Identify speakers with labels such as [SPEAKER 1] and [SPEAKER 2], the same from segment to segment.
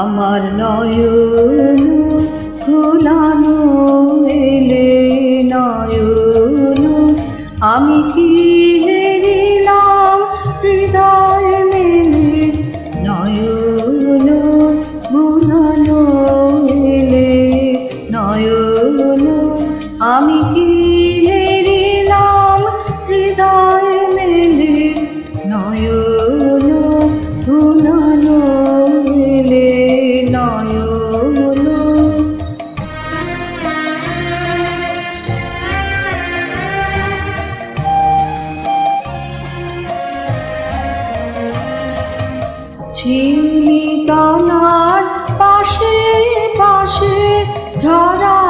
[SPEAKER 1] আমার নয়ন ফুলানো এলে নয়ন, আমি কি হেরিলাম হৃদয় মেলে নয়ন ফুলানো এলে নয়ন, আমি কি হেরিলাম হৃদয় মেলে নয়ন ফুলানো এলে নয়ন। শিউলি তলার পাশে পাশে ঝরা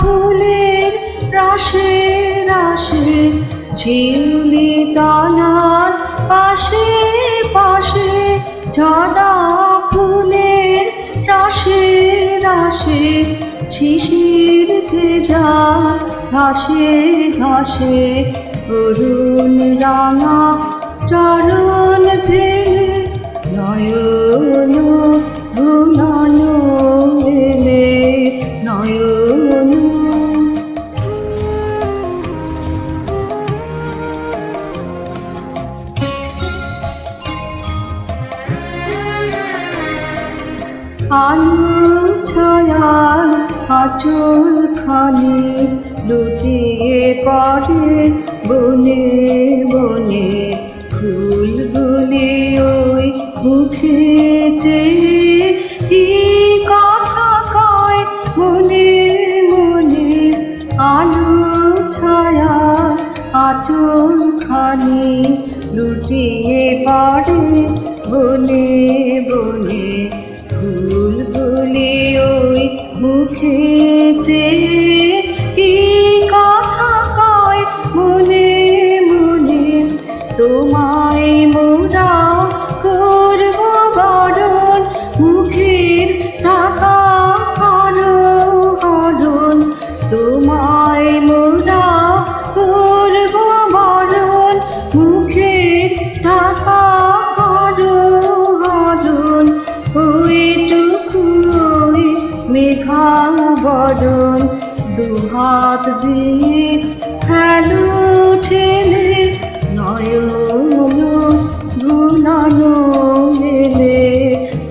[SPEAKER 1] ফুলের রাশে রাশে, শিউলি তলার পাশে পাশে ঝরা ফুলের রাশে রাশে, শিশির ভেজা ঘাসে ঘাসে অরুণ রাঙা চরণ ফেলে নয়ন ভুলানো এলে নয়ন। আলো ছায়ার আঁচল খানি লুটিয়ে পড়ে বনে বনে, ফুলগুলি ওই মুখে চেয়ে কি কথা কয় মনে মনে। আলো ছায়ার আঁচল খানি লুটিয়ে পড়ে বনে বনে, ফুলগুলি ওই মুখে চেয়ে কি কথা কয় মনে মনে। তোমায় মোরা করব বরণ, মুখের ঢাকা হরো হরণ। তোমায় মোরা করব বরণ, মুখের ঢাকা হরো হরণ। ওইটুকুই মেঘাবরণ, দুহাত দিয়ে ফেলো ঠেলে নয়ন ভুলানো এলে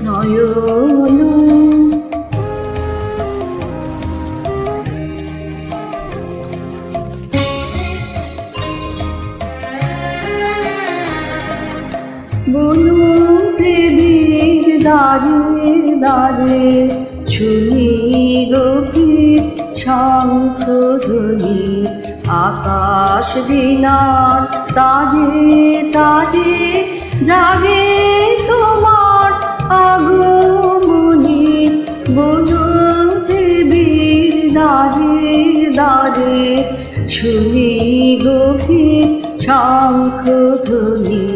[SPEAKER 1] নয়ন। বনু দেবীর দ্বারে দ্বারে শুনি গভীর শঙ্খধ্বনি, আকাশ দিনার তারে তারে জাগে তোমার আগমনী। বনু দেবীর দ্বারে দ্বারে শুনি গভীর শঙ্খধ্বনি,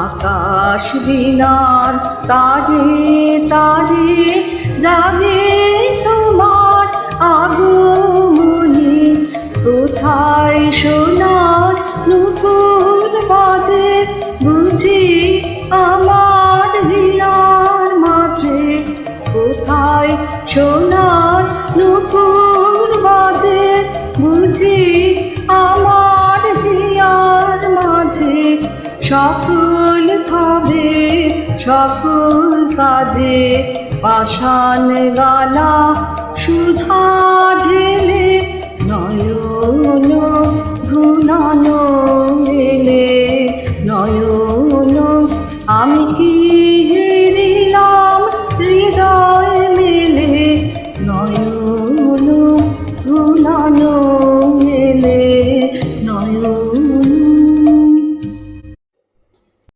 [SPEAKER 1] আকাশ দিনার তারে তারে জাগে তোমার আগমনী। কোথায় সোনার নূপুর বাজে বুঝি আমার হিয়ার মাঝে, কোথায় সোনার নূপুর বাজে বুঝি আমার হিয়ার মাঝে। সকল ভাবে সকল কাজে পাষাণ গালা সুধা ঢেলে নয়ন ভুলানো